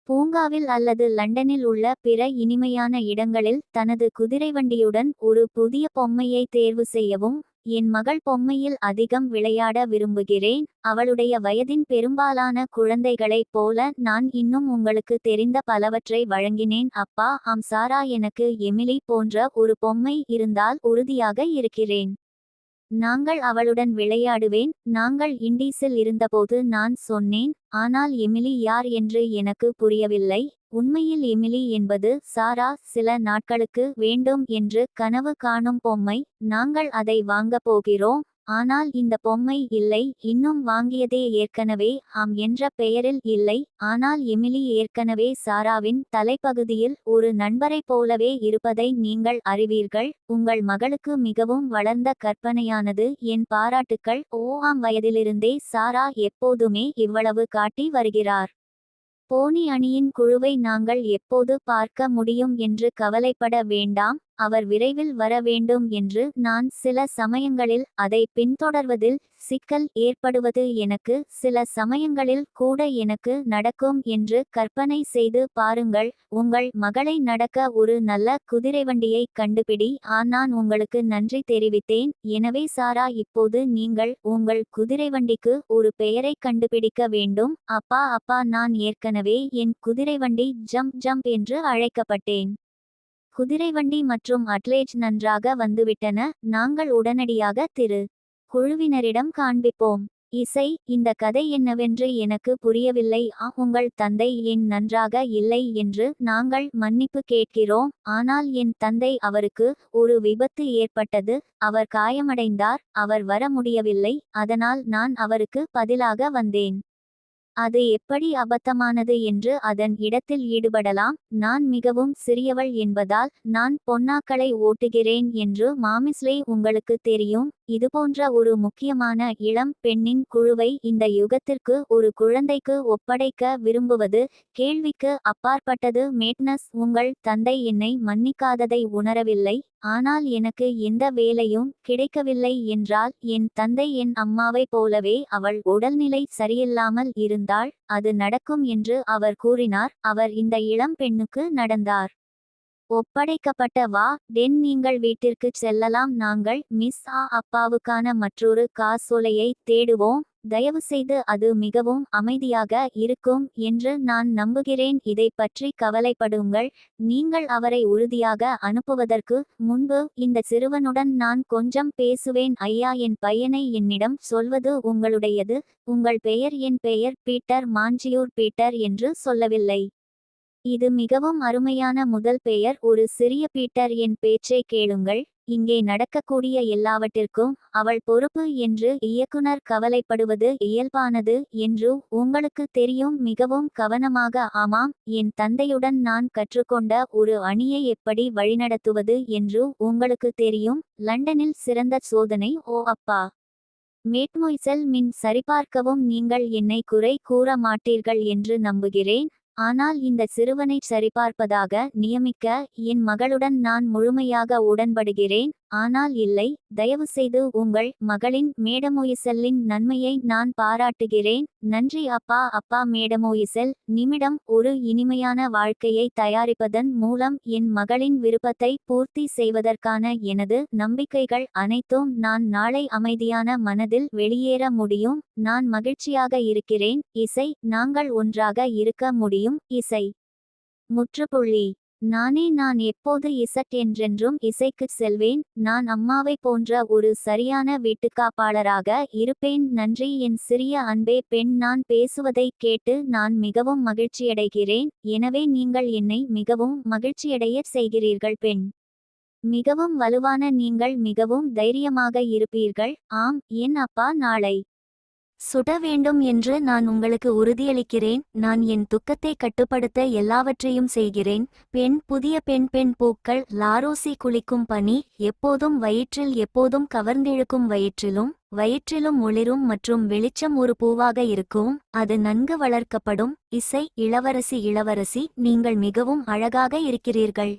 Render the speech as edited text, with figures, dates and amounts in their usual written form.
பூங்காவில் அல்லது லண்டனில் உள்ள பிற இனிமையான இடங்களில் தனது குதிரைவண்டியுடன் ஒரு புதிய பொம்மையை தேர்வு செய்யவும். என் மகள் பொம்மையில் அதிகம் விளையாட விரும்புகிறேன். அவளுடைய வயதின் பெரும்பாலான குழந்தைகளைப் போல நான் இன்னும் உங்களுக்கு தெரிந்த பலவற்றை வழங்கினேன். அப்பா ஆம் சாரா, எனக்கு எமிலி போன்ற ஒரு பொம்மை இருந்தால் உறுதியாக இருக்கிறேன். நாங்கள் அவளுடன் விளையாடுவேன். நாங்கள் இண்டீஸில் இருந்தபோது நான் சொன்னேன், ஆனால் எமிலி யார் என்று எனக்கு புரியவில்லை. உண்மையில் எமிலி என்பது சாரா சில நாட்களுக்கு வேண்டும் என்று கனவு காணும் பொம்மை. நாங்கள் அதை வாங்கப் போகிறோம். ஆனால் இந்த பொம்மை இல்லை, இன்னும் வாங்கியதே ஏற்கனவே ஆம் என்ற பெயரில் இல்லை. ஆனால் எமிலி ஏற்கனவே சாராவின் தலைப்பகுதியில் ஒரு நண்பரைப் போலவே இருப்பதை நீங்கள் அறிவீர்கள். உங்கள் மகளுக்கு மிகவும் வளர்ந்த கற்பனையானது. என் பாராட்டுக்கள். ஆம், வயதிலிருந்தே சாரா எப்போதுமே இவ்வளவு காட்டி வருகிறார். போனி அணியின் குழுவை நாங்கள் எப்போது பார்க்க முடியும் என்று கவலைப்பட வேண்டாம். அவர் விரைவில் வர வேண்டும் என்று நான் சில சமயங்களில் அதை பின்தொடர்வதில் சிக்கல் ஏற்படுவது எனக்கு சில சமயங்களில் கூட எனக்கு நடக்கும் என்று கற்பனை செய்து பாருங்கள். உங்கள் மகளை நடக்க ஒரு நல்ல குதிரைவண்டியை கண்டுபிடி. நான் உங்களுக்கு நன்றி தெரிவித்தேன். எனவே சாரா, இப்போது நீங்கள் உங்கள் குதிரைவண்டிக்கு ஒரு பெயரை கண்டுபிடிக்க வேண்டும். அப்பா அப்பா, நான் ஏற்கனவே என் குதிரைவண்டி ஜம்ப் ஜம்ப் என்று அழைக்கப்பட்டேன். குதிரைவண்டி மற்றும் அட்லேஜ் நன்றாக வந்துவிட்டன. நாங்கள் உடனடியாக திரு குழுவினரிடம் காண்பிப்போம். இசை, இந்த கதை என்னவென்று எனக்கு புரியவில்லை. உங்கள் தந்தை ஏன் நன்றாக இல்லை என்று நாங்கள் மன்னிப்பு கேட்கிறோம். ஆனால் என் தந்தை, அவருக்கு ஒரு விபத்து ஏற்பட்டது. அவர் காயமடைந்தார். அவர் வர முடியவில்லை. அதனால் நான் அவருக்கு பதிலாக வந்தேன். அது எப்படி அபத்தமானது என்று அதன் இடத்தில் ஈடுபடலாம். நான் மிகவும் சிறியவள் என்பதால் நான் பொன்னாக்களை ஓட்டுகிறேன் என்று மாமிஸ்லே உங்களுக்கு தெரியும். இதுபோன்ற ஒரு முக்கியமான இளம் பெண்ணின் குழுவை இந்த யுகத்திற்கு ஒரு குழந்தைக்கு ஒப்படைக்க விரும்புவது கேள்விக்கு அப்பாற்பட்டது. மேட்னஸ், உங்கள் தந்தை என்னை மன்னிக்காததை உணரவில்லை. ஆனால் எனக்கு எந்த வேலையும் கிடைக்கவில்லை என்றால் என் தந்தை என் அம்மாவைப் போலவே அவள் உடல்நிலை சரியில்லாமல் இருந்தாள். அது நடக்கும் என்று அவர் கூறினார். அவர் இந்த இளம் பெண்ணுக்கு நடந்தார். ஒப்படைக்கப்பட்ட வா டென், நீங்கள் வீட்டிற்குச் செல்லலாம். நாங்கள் மிஸ் அப்பாவுக்கான மற்றொரு காசோலையை தேடுவோம். தயவுசெய்து அது மிகவும் அமைதியாக இருக்கும் என்று நான் நம்புகிறேன். இதை பற்றி கவலைப்படுங்கள். நீங்கள் அவரை உறுதியாக அனுப்புவதற்கு முன்பு இந்த சிறுவனுடன் நான் கொஞ்சம் பேசுவேன். ஐயா, என் பையனை என்னிடம் சொல்வது உங்களுடையது. உங்கள் பெயர்? என் பெயர் பீட்டர் மாஞ்சியூர். பீட்டர் என்று சொல்லவில்லை. இது மிகவும் அருமையான முதல் பெயர். ஒரு சிறிய பீட்டர். என் பேச்சை கேளுங்கள். இங்கே நடக்கக்கூடிய எல்லாவற்றிற்கும் அவள் பொறுப்பு என்று இயக்குனர் கவலைப்படுவது இயல்பானது என்று உங்களுக்கு தெரியும். மிகவும் கவனமாக. ஆமாம், என் தந்தையுடன் நான் கற்றுக்கொண்ட ஒரு அணியை எப்படி வழிநடத்துவது என்று உங்களுக்கு தெரியும். லண்டனில் சிறந்த சோதனை. அப்பா மேட்மொய்செல் மின் சரிபார்க்கவும். நீங்கள் என்னை குறை கூற மாட்டீர்கள் என்று நம்புகிறேன். ஆனால் இந்த சிறுவனை சரிபார்ப்பதாக நியமிக்க என் மகளுடன் நான் முழுமையாக உடன்படுகிறேன். ஆனால் இல்லை, தயவுசெய்து உங்கள் மகளின் மேடமோயிசெல்லின் நன்மையை நான் பாராட்டுகிறேன். நன்றி அப்பா. அப்பா மேடமோயிசெல், நிமிடம். ஒரு இனிமையான வாழ்க்கையை தயாரிப்பதன் மூலம் என் மகளின் விருப்பத்தை பூர்த்தி செய்வதற்கான எனது நம்பிக்கைகள் அனைத்தும். நான் நாளை அமைதியான மனதில் வெளியேற முடியும். நான் மகிழ்ச்சியாக இருக்கிறேன். இசை, நாங்கள் ஒன்றாக இருக்க முடியும். இசை, முற்றுப்புள்ளி. நான் எப்போது இசட் என்றென்றும் இசைக்குச் செல்வேன். நான் அம்மாவை போன்ற ஒரு சரியான வீட்டுக்காப்பாளராக இருப்பேன். நன்றி என் சிறிய அன்பே பெண். நான் பேசுவதை கேட்டு நான் மிகவும் மகிழ்ச்சியடைகிறேன். எனவே நீங்கள் என்னை மிகவும் மகிழ்ச்சியடைய செய்கிறீர்கள் பெண். மிகவும் வலுவான. நீங்கள் மிகவும் தைரியமாக இருப்பீர்கள். ஆம், என் அப்பா நாளை சுட வேண்டும் என்று நான் உங்களுக்கு உறுதியளிக்கிறேன். நான் என் துக்கத்தை கட்டுப்படுத்த எல்லாவற்றையும் செய்கிறேன். பெண், புதிய பெண். பெண் பூக்கள். லாரோசி, குளிக்கும் பனி. எப்போதும் வயிற்றில், எப்போதும் கவர்ந்திழுக்கும் வயிற்றிலும் ஒளிரும் மற்றும் வெளிச்சம் ஒரு பூவாக இருக்கும். அது நன்கு வளர்க்கப்படும். இசை, இளவரசி. இளவரசி, நீங்கள் மிகவும் அழகாக இருக்கிறீர்கள்.